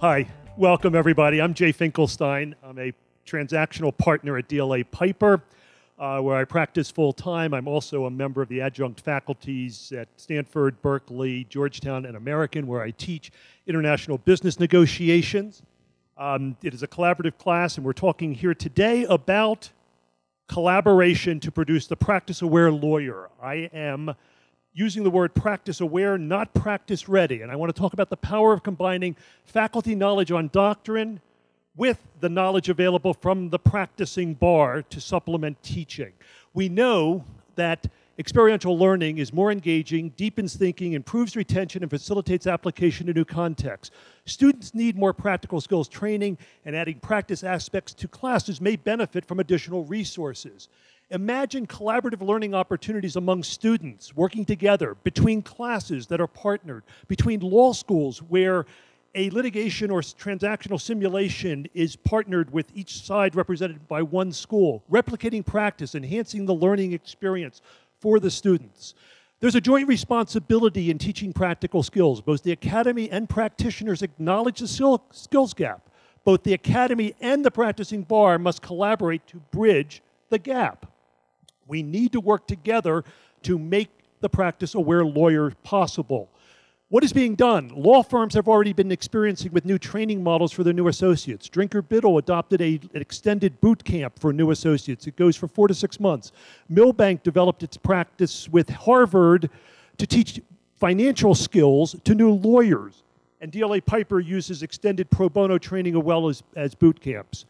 Hi, welcome everybody. I'm Jay Finkelstein. I'm a transactional partner at DLA Piper, where I practice full-time. I'm also a member of the adjunct faculties at Stanford, Berkeley, Georgetown, and American, where I teach international business negotiations. It is a collaborative class, and we're talking here today about collaboration to produce the practice-aware lawyer. I am using the word practice-aware, not practice-ready, and I want to talk about the power of combining faculty knowledge on doctrine with the knowledge available from the practicing bar to supplement teaching. We know that experiential learning is more engaging, deepens thinking, improves retention, and facilitates application to new contexts. Students need more practical skills training, and adding practice aspects to classes may benefit from additional resources. Imagine collaborative learning opportunities among students working together between classes that are partnered, between law schools where a litigation or transactional simulation is partnered with each side represented by one school, replicating practice, enhancing the learning experience for the students. There's a joint responsibility in teaching practical skills. Both the academy and practitioners acknowledge the skills gap. Both the academy and the practicing bar must collaborate to bridge the gap. We need to work together to make the practice-aware lawyer possible. What is being done? Law firms have already been experiencing with new training models for their new associates. Drinker Biddle adopted an extended boot camp for new associates. It goes for 4 to 6 months. Milbank developed its practice with Harvard to teach financial skills to new lawyers. And DLA Piper uses extended pro bono training as well as boot camps.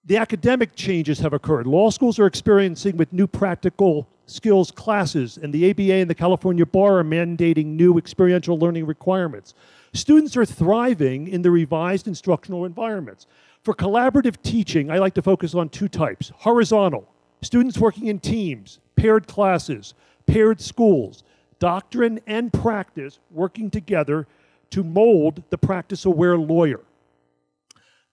The academic changes have occurred. Law schools are experiencing with new practical skills classes, and the ABA and the California Bar are mandating new experiential learning requirements. Students are thriving in the revised instructional environments. For collaborative teaching, I like to focus on 2 types. Horizontal, students working in teams, paired classes, paired schools, doctrine and practice working together to mold the practice-aware lawyer.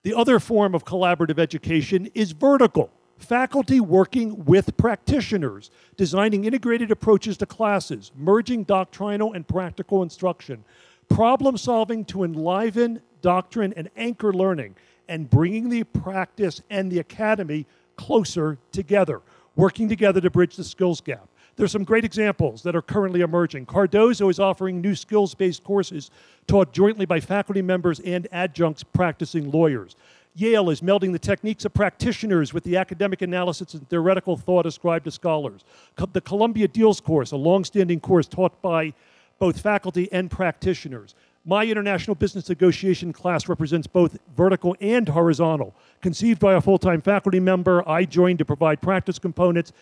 The other form of collaborative education is vertical. Faculty working with practitioners, designing integrated approaches to classes, merging doctrinal and practical instruction, problem solving to enliven doctrine and anchor learning, and bringing the practice and the academy closer together, working together to bridge the skills gap. There's some great examples that are currently emerging. Cardozo is offering new skills-based courses taught jointly by faculty members and adjuncts practicing lawyers. Yale is melding the techniques of practitioners with the academic analysis and theoretical thought ascribed to scholars. The Columbia Deals course, a long-standing course taught by both faculty and practitioners. My international business negotiation class represents both vertical and horizontal. Conceived by a full-time faculty member, I joined to provide practice components.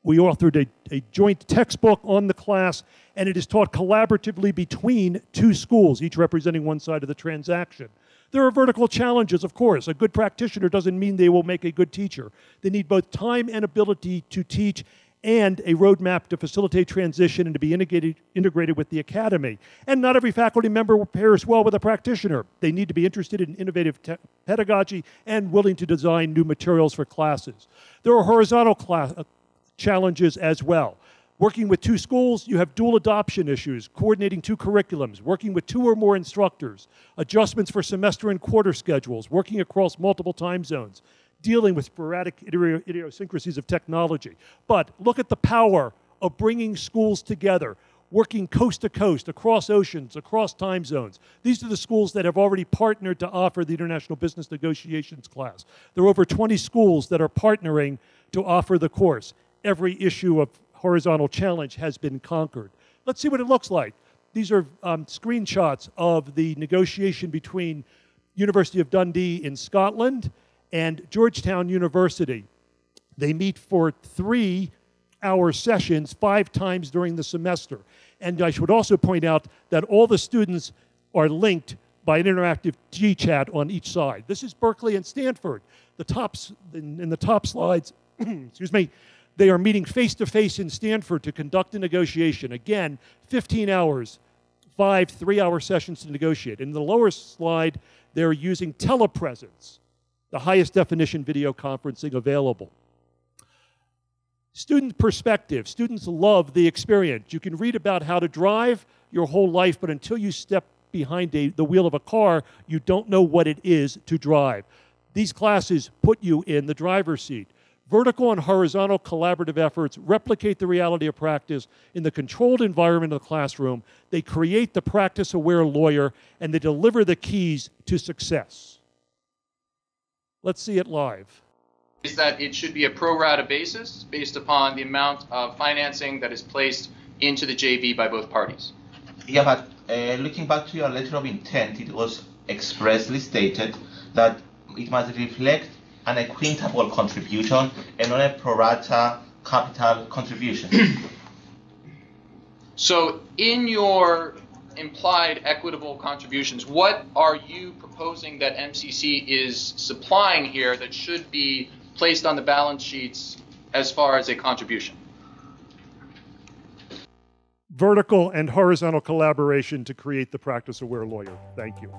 We authored a joint textbook on the class, and it is taught collaboratively between 2 schools, each representing one side of the transaction. There are vertical challenges, of course. A good practitioner doesn't mean they will make a good teacher. They need both time and ability to teach and a roadmap to facilitate transition and to be integrated with the academy. And not every faculty member pairs well with a practitioner. They need to be interested in innovative pedagogy and willing to design new materials for classes. There are horizontal challenges as well. Working with 2 schools, you have dual adoption issues, coordinating 2 curriculums, working with 2 or more instructors, adjustments for semester and quarter schedules, working across multiple time zones, dealing with sporadic idiosyncrasies of technology. But look at the power of bringing schools together, working coast to coast, across oceans, across time zones. These are the schools that have already partnered to offer the International Business Negotiations class. There are over 20 schools that are partnering to offer the course. Every issue of horizontal challenge has been conquered. Let's see what it looks like. These are screenshots of the negotiation between University of Dundee in Scotland and Georgetown University. They meet for 3-hour sessions 5 times during the semester. And I should also point out that all the students are linked by an interactive G-chat on each side. This is Berkeley and Stanford. In the top slides, excuse me, they are meeting face-to-face in Stanford to conduct a negotiation. Again, 15 hours, 5 3-hour sessions to negotiate. In the lower slide, they're using telepresence, the highest definition video conferencing available. Student perspective. Students love the experience. You can read about how to drive your whole life, but until you step stuck behind the wheel of a car, you don't know what it is to drive. These classes put you in the driver's seat. Vertical and horizontal collaborative efforts replicate the reality of practice in the controlled environment of the classroom. They create the practice-aware lawyer, and they deliver the keys to success. Let's see it live. Is that it should be a pro rata basis based upon the amount of financing that is placed into the JV by both parties. Yeah, but looking back to your letter of intent, it was expressly stated that it must reflect an equitable contribution and not a pro rata capital contribution. So in your implied equitable contributions, what are you proposing that MCC is supplying here that should be placed on the balance sheets as far as a contribution? Vertical and horizontal collaboration to create the practice-aware lawyer. Thank you.